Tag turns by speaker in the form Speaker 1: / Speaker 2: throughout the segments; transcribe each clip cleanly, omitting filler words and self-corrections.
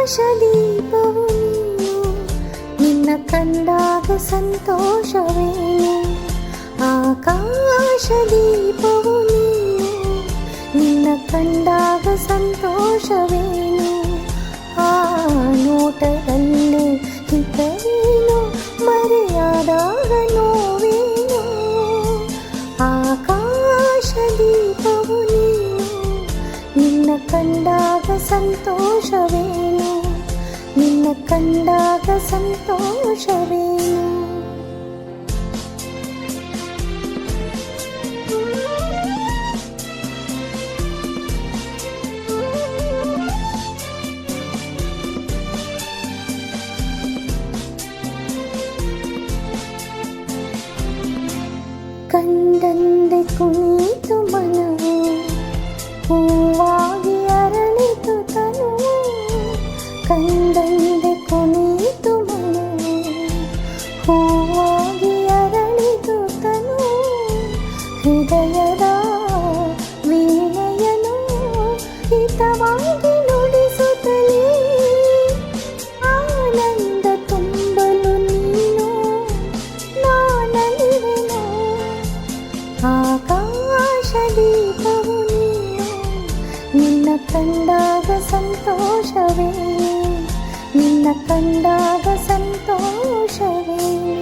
Speaker 1: ದೀಪವು ನೀನು, ನಿನ್ನ ಕಂಡಾಗ ಸಂತೋಷವೇನು. ಆಕಾಶ ದೀಪವು ನೀನು, ನಿನ್ನ ಕಂಡಾಗ ಸಂತೋಷವೇನು. ಆ ನೋಟದಲ್ಲಿ ಹಿತವೇನು, ಮರೆಯಾದಾಗ ನೋವೇನು. ಆಕಾಶ ದೀಪವು ನೀನು, ನಿನ್ನ ಕಂಡಾಗ ಸಂತೋಷವೇನು, ನಿನ್ನ ಕಂಡಾಗ ಸಂತೋಷವೇನು. ಕಂಡಂದೆ ಕುಣಿತು ಮನವು, ಹೂವಾಗಿ ಅರಳಿತು ತನುವು. ಕಂಡಂದೆ ಕುಣಿತು ಮನವು, ಹೂವಾಗಿ ಅರಳಿತು ತನುವು. ಹೃದಯದ ವೀಣೆಯನು ಹಿತವಾಗಿ ನುಡಿಸುತ್ತಲೇ, ಆನಂದ ತುಂಬಲು ನೀನು ನಾನಲಿವೆನು. ಆಕಾಶ ದೀಪವು ನೀನು, ನಿನ್ನ ಕಂಡಾಗ ಸಂತೋಷವೇನು, ನಿನ್ನ ಕಂಡಾಗ ಸಂತೋಷವೇನು.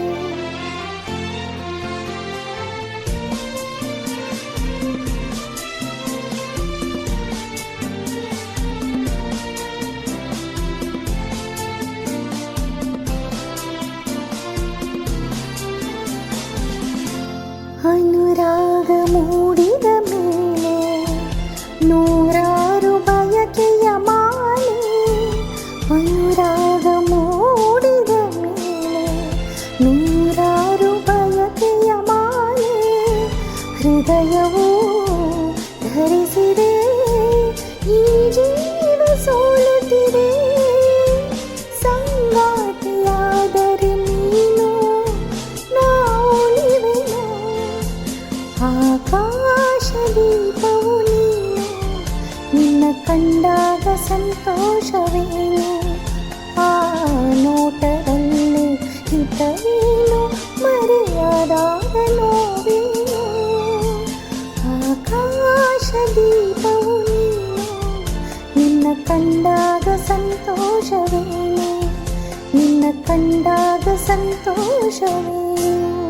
Speaker 1: ಅನುರಾಗ ಮೂಡಿದ ಮೇಲೆ ನೂರಾರು ಬಯಕೆಯ ಮಾಲೆ. ಅನುರಾಗ ಮೂಡಿದ ಮೇಲೆ ನೂರಾರು ಬಯಕೆಯ ಮಾಲೆ. ಹೃದಯವು ಧರಿಸಿದೆ, ಈ ಜೀವ ಸೋಲುತ್ತಿದೆ. ಸಂಗಾತಿಯಾದರೆ ನೀನು ನಾವುಳಿವೆನು. ಆಕಾಶ ದೀಪವು ನೀನು, ನಿನ್ನ ಕಂಡಾಗ ಸಂತೋಷವೇನು. ಆ ನೋಟದಲ್ಲಿ ಹಿತವೇನು, ಮರೆಯಾದಾಗ ನೋವೇನು. ಆಕಾಶ ದೀಪವು ನೀನು, ನಿನ್ನ ಕಂಡಾಗ ಸಂತೋಷವೇನು, ನಿನ್ನ ಕಂಡಾಗ ಸಂತೋಷವೇನು.